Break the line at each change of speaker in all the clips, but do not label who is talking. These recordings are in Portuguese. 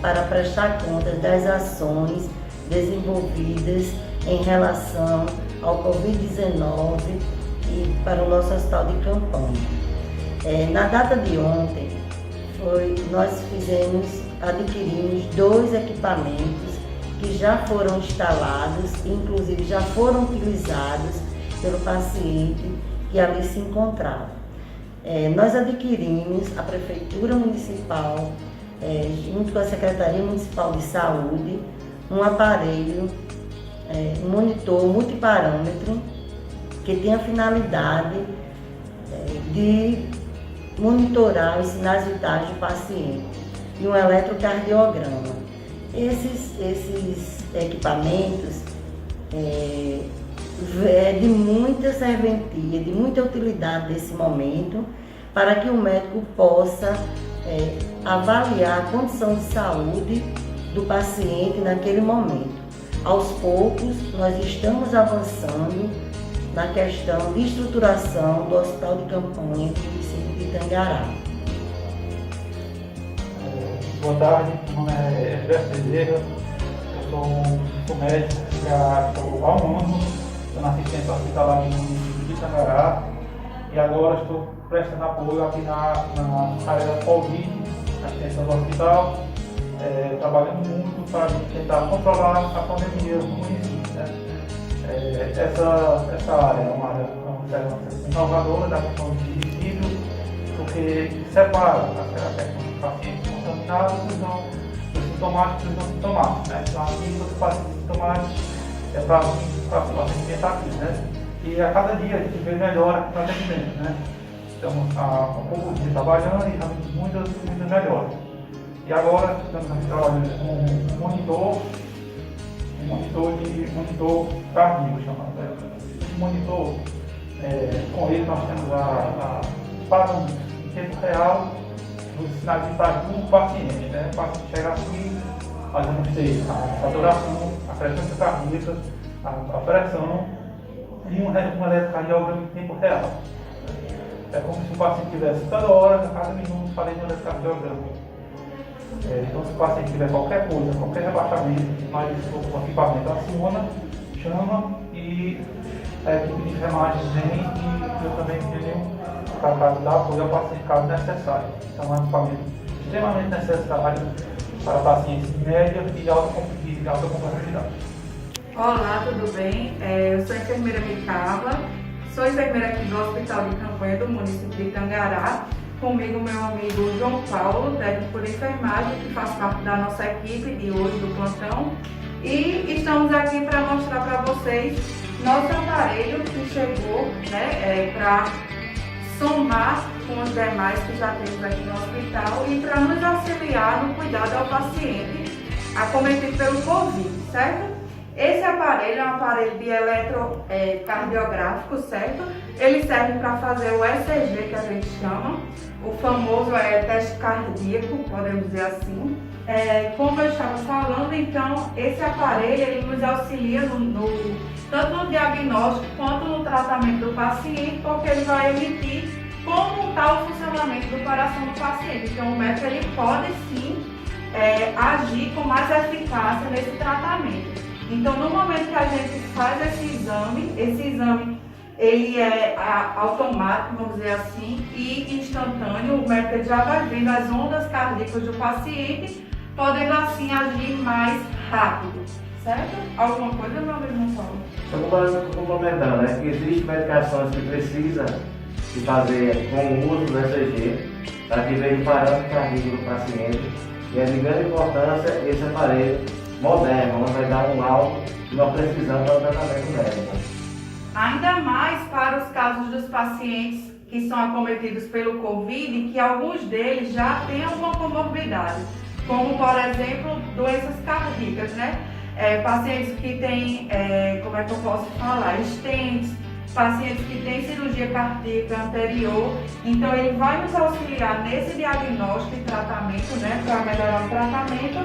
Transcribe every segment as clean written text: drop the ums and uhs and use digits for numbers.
para prestar contas das ações desenvolvidas em relação ao Covid-19 e para o nosso hospital de campanha. Na data de ontem, nós adquirimos 2 equipamentos que já foram instalados, inclusive já foram utilizados pelo paciente que ali se encontrava. Nós adquirimos, a Prefeitura Municipal, junto com a Secretaria Municipal de Saúde, um aparelho, um monitor multiparâmetro, que tem a finalidade de monitorar os sinais vitais do paciente e um eletrocardiograma. Esses equipamentos é de muita serventia, de muita utilidade nesse momento, para que o médico possa avaliar a condição de saúde do paciente naquele momento. Aos poucos, nós estamos avançando na questão de estruturação do Hospital de Campanha do município de Itangará.
Boa tarde, meu nome é Gilberto Bezerra, eu sou médico, já estou há um ano, estou na assistência hospitalar no município de Itangará e agora estou prestando apoio aqui na área da Covid, assistência do hospital, trabalhando muito para tentar controlar a pandemia no município. Né? Essa área é uma área inovadora da questão de município, porque separa a questão dos pacientes contaminados dos sintomáticos e dos não sintomáticos. Né? Então, aqui, os pacientes sintomáticos é para o atendimento aqui. Né? E a cada dia a gente vê melhora no atendimento. Né? Então, a pouco dia trabalhando e realmente muitas melhoras. E agora estamos trabalhando com um monitor cardíaco chamado. Esse monitor, com ele nós temos os parâmetros em tempo real dos sinais vitais do paciente. Né? O paciente chega aqui, nós vamos ter a saturação, a frequência cardíaca, a pressão e um eletrocardiograma em tempo real. É como se o paciente tivesse toda hora, a cada minuto, fazendo um eletrocardiograma. Então, se o paciente tiver qualquer coisa, qualquer rebaixamento, nós o equipamento aciona, chama e a equipe de enfermagem vem e eu também tenho para dar apoio ao paciente caso necessário. Então, é um equipamento extremamente necessário para pacientes de média e alta complexidade.
Olá, tudo bem? Eu sou a enfermeira Micava, sou enfermeira aqui do Hospital de Campanha do município de Itangará. Comigo, meu amigo João Paulo, técnico de enfermagem, que faz parte da nossa equipe de hoje do plantão. E estamos aqui para mostrar para vocês nosso aparelho que chegou, né, para somar com os demais que já temos aqui no hospital e para nos auxiliar no cuidado ao paciente acometido pelo Covid, certo? Esse aparelho é um aparelho de eletrocardiográfico, certo? Ele serve para fazer o ECG, que a gente chama, o famoso teste cardíaco, podemos dizer assim. Como eu estava falando, então, esse aparelho ele nos auxilia tanto no diagnóstico quanto no tratamento do paciente, porque ele vai emitir como está o funcionamento do coração do paciente. Então, o médico ele pode sim agir com mais eficácia nesse tratamento. Então, no momento que a gente faz esse exame ele é automático, vamos dizer assim, e instantâneo. O médico já vai vendo as ondas cardíacas do paciente, podendo assim agir mais rápido, certo? Alguma coisa, meu amigo Paulo?
Só complementando, né? Existem medicações que precisam de fazer com o uso do ECG, para que veja o parâmetro cardíaco do paciente, e é de grande importância esse aparelho moderno, onde vai dar um laudo que nós precisamos para o tratamento médico.
Ainda mais para os casos dos pacientes que são acometidos pelo Covid, que alguns deles já têm alguma comorbidade, como, por exemplo, doenças cardíacas, né? Pacientes que têm, como é que eu posso falar, stents, pacientes que têm cirurgia cardíaca anterior. Então, ele vai nos auxiliar nesse diagnóstico e tratamento, né, para melhorar o tratamento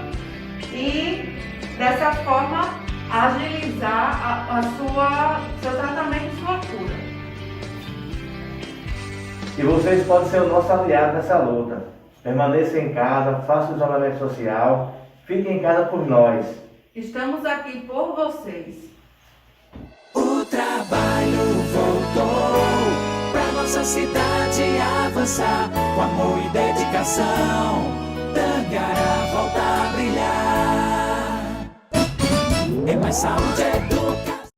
e, dessa forma, agilizar seu tratamento e sua cura.
E vocês podem ser o nosso aliado nessa luta. Permaneça em casa, faça o isolamento social Fique em casa por nós.
Estamos aqui por vocês.
O trabalho voltou pra nossa cidade avançar. Com amor e dedicação, Tangará volta a brilhar. É mais saúde, educação.